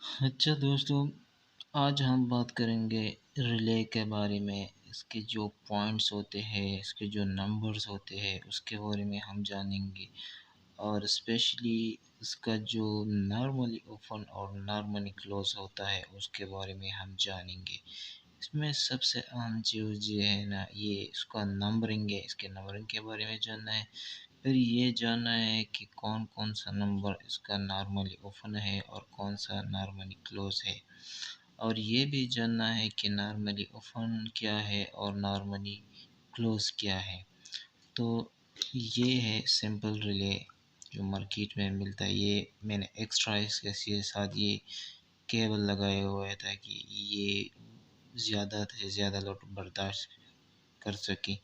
अच्छा दोस्तों, आज हम बात करेंगे रिले के बारे में। इसके जो पॉइंट्स होते हैं, इसके जो नंबर्स होते हैं, उसके बारे में हम जानेंगे। और स्पेशली इसका जो नॉर्मली ओपन और नॉर्मली क्लोज होता है, उसके बारे में हम जानेंगे। इसमें सबसे अहम चीज़ ये है ना, ये इसका नंबरिंग है। इसके नंबरिंग के बारे में जानना है। फिर ये जानना है कि कौन कौन सा नंबर इसका नॉर्मली ओपन है और कौन सा नॉर्मली क्लोज है। और ये भी जानना है कि नॉर्मली ओपन क्या है और नॉर्मली क्लोज क्या है। तो ये है सिंपल रिले जो मार्केट में मिलता है। ये मैंने एक्स्ट्रा इसके साथ ये केबल लगाया हुआ है ताकि ये ज़्यादा से ज़्यादा लोड बर्दाश्त कर सके।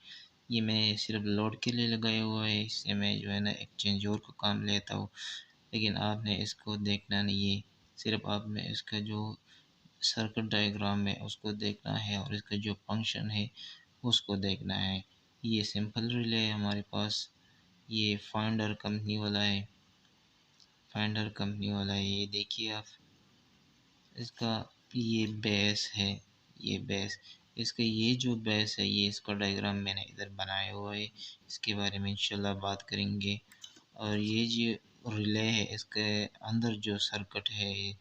ये मैं सिर्फ लोड के लिए लगाया हुआ है। इससे मैं जो है ना एक चेंजर का काम लेता हूँ। लेकिन आपने इसको देखना नहीं है, सिर्फ आपने इसका जो सर्किट डायग्राम है उसको देखना है और इसका जो फंक्शन है उसको देखना है। ये सिंपल रिले है हमारे पास। ये फाइंडर कंपनी वाला है। ये देखिए आप, इसका ये बेस है। ये बेस, इसका ये जो बेस है, ये इसका डायग्राम मैंने इधर बनाया हुआ है। इसके बारे में इंशाल्लाह बात करेंगे। और ये जो रिले है, इसके अंदर जो सर्किट है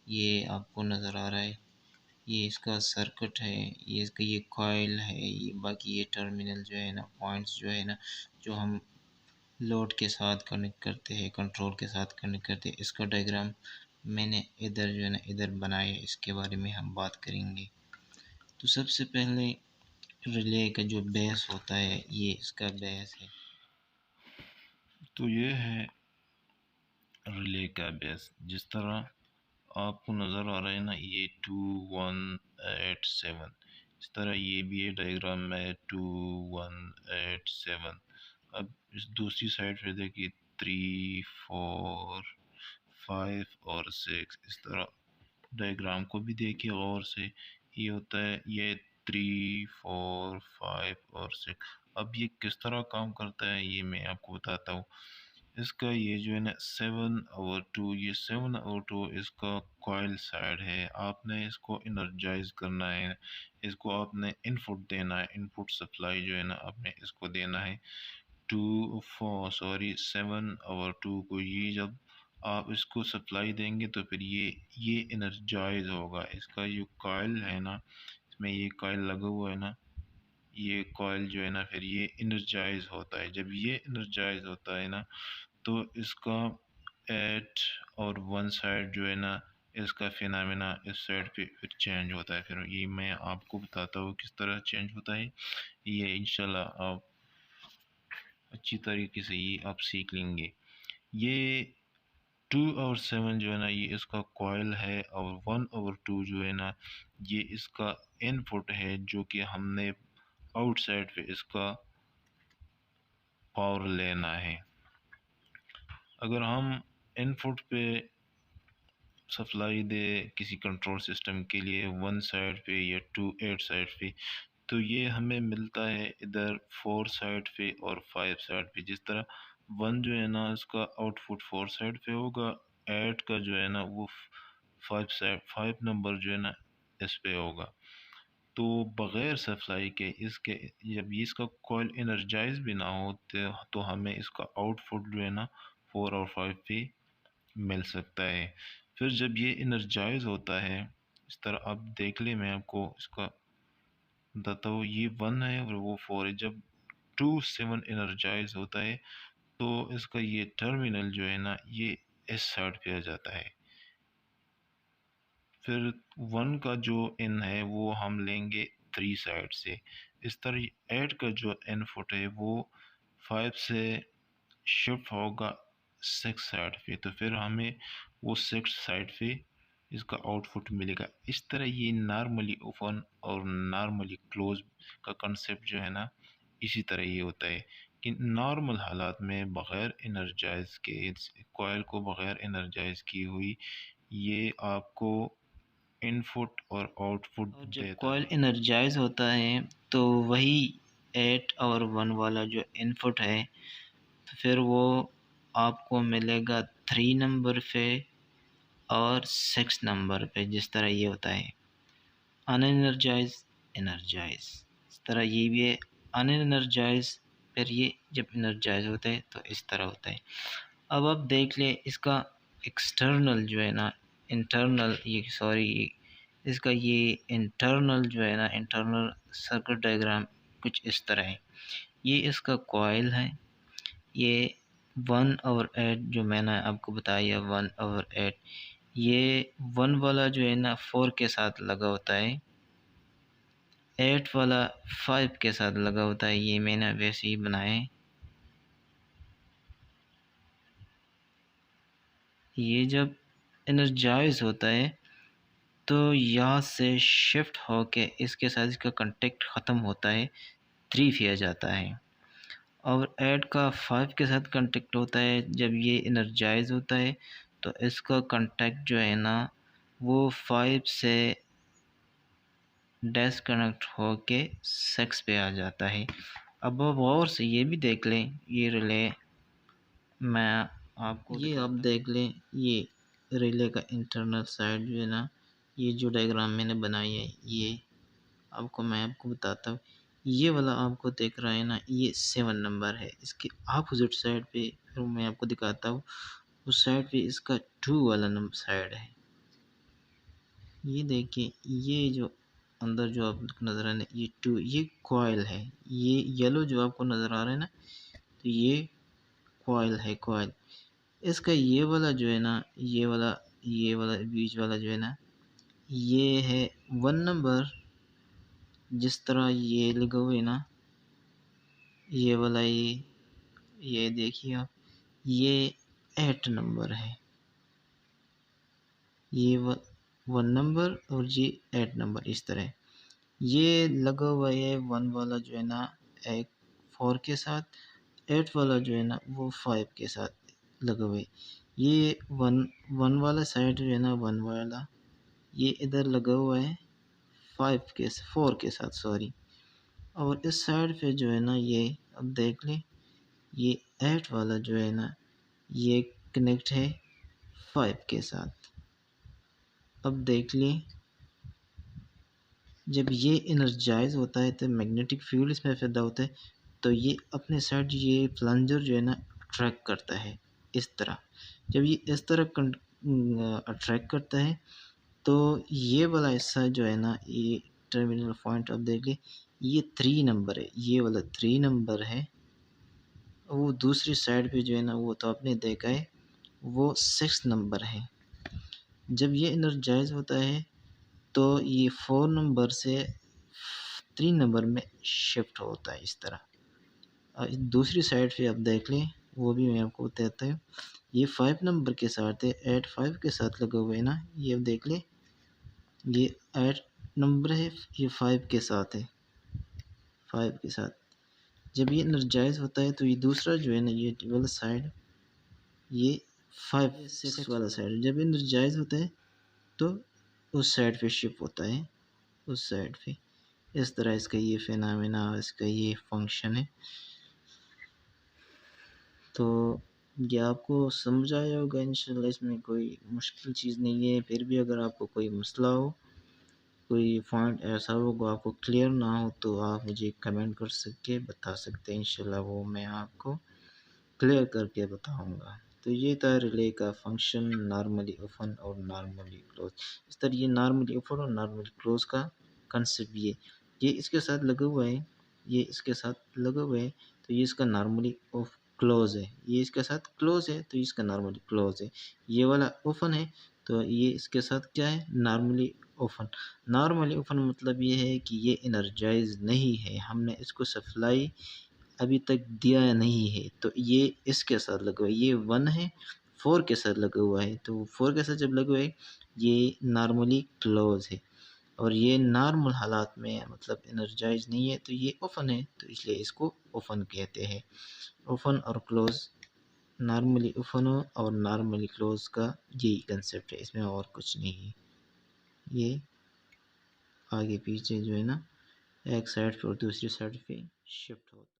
ये आपको नज़र आ रहा है। ये इसका सर्किट है, ये इसका ये कॉइल है। ये बाकी ये टर्मिनल जो है ना, पॉइंट्स जो है ना, जो हम लोड के साथ कनेक्ट करते हैं, कंट्रोल के साथ कनेक्ट करते हैं, इसका डायग्राम मैंने इधर जो है ना इधर बनाया है। इसके बारे में हम बात करेंगे। तो सबसे पहले रिले का जो बेस होता है, ये इसका बेस है। तो ये है रिले का बेस। जिस तरह आपको नज़र आ रहा है ना, ये 2187, इस तरह ये भी है डायग्राम में 2187। अब इस दूसरी साइड पे देखिए 3 4 5 और 6, इस तरह डायग्राम को भी देखिए गौर से। ये होता है ये 3 4 5 और 6। अब ये किस तरह काम करता है ये मैं आपको बताता हूँ। इसका ये जो है ना 7/2, ये 7/2 इसका कॉइल साइड है। आपने इसको इनर्जाइज करना है, इसको आपने इनपुट देना है, इनपुट सप्लाई जो है ना आपने इसको देना है 7/2 को। ये जब आप इसको सप्लाई देंगे तो फिर ये एनर्जाइज होगा। इसका जो कॉइल है ना, इसमें ये कॉइल लगा हुआ है ना, ये कॉइल जो है ना फिर ये एनर्जाइज होता है। जब ये एनर्जाइज होता है ना, तो इसका एट और वन साइड जो है ना, इसका फिनोमेना इस साइड पे फिर चेंज होता है। फिर ये मैं आपको बताता हूँ किस तरह चेंज होता है। ये इंशाल्लाह आप अच्छी तरीके से ये आप सीख लेंगे। ये 2/7 जो है ना, ये इसका कॉइल है। और 1/2 जो है ना, ये इसका इनपुट है जो कि हमने आउटसाइड पे इसका पावर लेना है। अगर हम इनपुट पे सप्लाई दे किसी कंट्रोल सिस्टम के लिए वन साइड पे या 8 साइड पे, तो ये हमें मिलता है इधर 4 साइड पे और 5 साइड पे। जिस तरह वन जो है ना, इसका आउटपुट 4 साइड पे होगा, 8 का जो है ना वो 5 नंबर जो है ना इस पे होगा। तो बगैर सप्लाई के इसके, जब ये इसका कॉइल एनर्जाइज भी ना हो तो हमें इसका आउटपुट जो है ना 4 और 5 पे मिल सकता है। फिर जब ये एनर्जाइज होता है, इस तरह आप देख ले, मैं आपको इसका बताता हूँ। ये 1 है और वो 4 है। जब 2/7 एनर्जाइज होता है तो इसका ये टर्मिनल जो है ना, ये इस साइड पे आ जाता है। फिर 1 का जो इन है वो हम लेंगे 3 साइड से। इस तरह 8 का जो इनपुट है वो 5 से शिफ्ट होगा 6 साइड पे, तो फिर हमें वो 6 साइड पे इसका आउटपुट मिलेगा। इस तरह ये नॉर्मली ओपन और नॉर्मली क्लोज का कंसेप्ट जो है ना, इसी तरह ये होता है कि नॉर्मल हालात में बग़ैर एनर्जाइज के, कॉइल को बग़ैर एनर्जाइज की हुई, ये आपको इनपुट और आउटपुट और जब देता कॉइल है। एनर्जाइज होता है तो वही 8 और 1 वाला जो इनपुट है, तो फिर वो आपको मिलेगा 3 नंबर पे। और 6 नंबर पे जिस तरह ये होता है अनएनर्जाइज, एनर्जाइज, इस तरह ये भी है अनएनर्जाइज, फिर ये जब एनर्जाइज होता है तो इस तरह होता है। अब आप देख लें इसका एक्सटर्नल जो है ना, इंटरनल ये सॉरी इसका ये इंटरनल जो है ना, इंटरनल सर्किट डायग्राम कुछ इस तरह है। ये इसका कॉइल है, ये 1/8 जो मैंने आपको बताया 1/8, ये 1 वाला जो है ना 4 के साथ लगा होता है, 8 वाला 5 के साथ लगा होता है। ये मैंने वैसे ही बनाया है। ये जब एनर्जाइज होता है तो यहाँ से शिफ्ट होके इसके साथ इसका कांटेक्ट ख़त्म होता है, 3 पे आ जाता है। और 8 का 5 के साथ कांटेक्ट होता है जब ये एनर्जाइज होता है, तो इसका कांटेक्ट जो है ना वो 5 से डिस्कनेक्ट होके 6 पे आ जाता है। अब आप और से ये भी देख लें, ये रिले मैं आपको ये आप देख लें, ये रिले का इंटरनल साइड जो है ना, ये जो डायग्राम मैंने बनाई है ये मैं आपको बताता हूँ। ये वाला आपको दिख रहा है ना, ये 7 नंबर है। इसके अपोजिट साइड पे फिर मैं आपको दिखाता हूँ, उस साइड पे इसका 2 वाला नंबर साइड है। ये देखिए, ये जो अंदर जो आपको नज़र आ रहा है ये 2, ये कॉइल है। ये येलो जो आपको नज़र आ रहा है ना, तो ये कॉइल है, कॉइल। इसका ये वाला जो है ना, ये वाला बीच वाला जो है ना, ये है 1 नंबर। जिस तरह ये लगा हुआ है ना, ये वाला ये देखिए आप, ये 8 नंबर है। ये 1 नंबर और ये 8 नंबर इस तरह। ये लगा हुआ है 1 वाला जो है ना एक 4 के साथ, 8 वाला जो है ना वो 5 के साथ लगा हुआ है। ये 1 वाला साइड जो है ना, 1 वाला ये इधर लगा हुआ है 4 के साथ सॉरी। और इस साइड पे जो है ना, ये अब देख लें, ये 8 वाला जो है ना ये कनेक्ट है 5 के साथ। अब देख लें, जब ये एनर्जाइज होता है तो मैग्नेटिक फील्ड इसमें पैदा होता है, तो ये अपने साइड ये प्लंजर जो है ना अट्रैक्ट करता है इस तरह। जब ये इस तरह अट्रैक्ट करता है तो ये वाला हिस्सा जो है ना, ये टर्मिनल पॉइंट अब देख लें, ये 3 नंबर है, ये वाला 3 नंबर है। वो दूसरी साइड पे जो है ना, वो तो आपने देखा है, वो 6 नंबर है। जब ये एनर्जाइज होता है तो ये 4 नंबर से 3 नंबर में शिफ्ट होता है इस तरह। दूसरी साइड पे आप देख लें, वो भी मैं आपको बताता हूँ। ये 5 नंबर के साथ है, 8 5 के साथ लगा हुआ है ना, ये अब देख लें, ये 8 नंबर है, ये 5 के साथ है, 5 के साथ। जब ये एनर्जाइज होता है तो ये दूसरा जो है ना, ये वाला साइड, ये 5 6 वाला साइड जब एनर्जाइज होता है तो उस साइड पे शिफ्ट होता है, उस साइड पे। इस तरह इसका ये फिनोमेना, इसका ये फंक्शन है। तो ये आपको समझ आया होगा इंशाल्लाह, इसमें कोई मुश्किल चीज़ नहीं है। फिर भी अगर आपको कोई मसला हो, कोई पॉइंट ऐसा होगा आपको क्लियर ना हो, तो आप मुझे कमेंट कर सकते बता सकते हैं, इंशाल्लाह वो मैं आपको क्लियर करके बताऊंगा। तो ये था रिले का फंक्शन, नॉर्मली ओपन और नॉर्मली क्लोज। इस तरह ये नॉर्मली ओपन और नॉर्मली क्लोज का कंसेप्ट ये इसके साथ लगा हुआ है, ये इसके साथ लगा हुआ है, तो ये इसका नॉर्मली ऑफ क्लोज है। ये इसके साथ क्लोज है तो इसका नॉर्मली क्लोज है। ये वाला ओपन है तो ये इसके साथ क्या है, नॉर्मली ओपन। नॉर्मली ओपन मतलब ये है कि ये एनर्जाइज नहीं है, हमने इसको सप्लाई अभी तक दिया नहीं है, तो ये इसके साथ लगा हुआ है। ये 1 है, 4 के साथ लगा हुआ है, तो 4 के साथ जब लगा हुआ है ये नॉर्मली क्लोज है। और ये नॉर्मल हालात में मतलब एनर्जाइज नहीं है, तो ये ओपन है, तो इसलिए इसको ओपन कहते हैं। ओपन और क्लोज, नॉर्मली ओपन और नॉर्मली क्लोज का यही कंसेप्ट है, इसमें और कुछ नहीं है। ये आगे पीछे जो है ना, एक साइड पे और दूसरी साइड पे शिफ्ट होता है।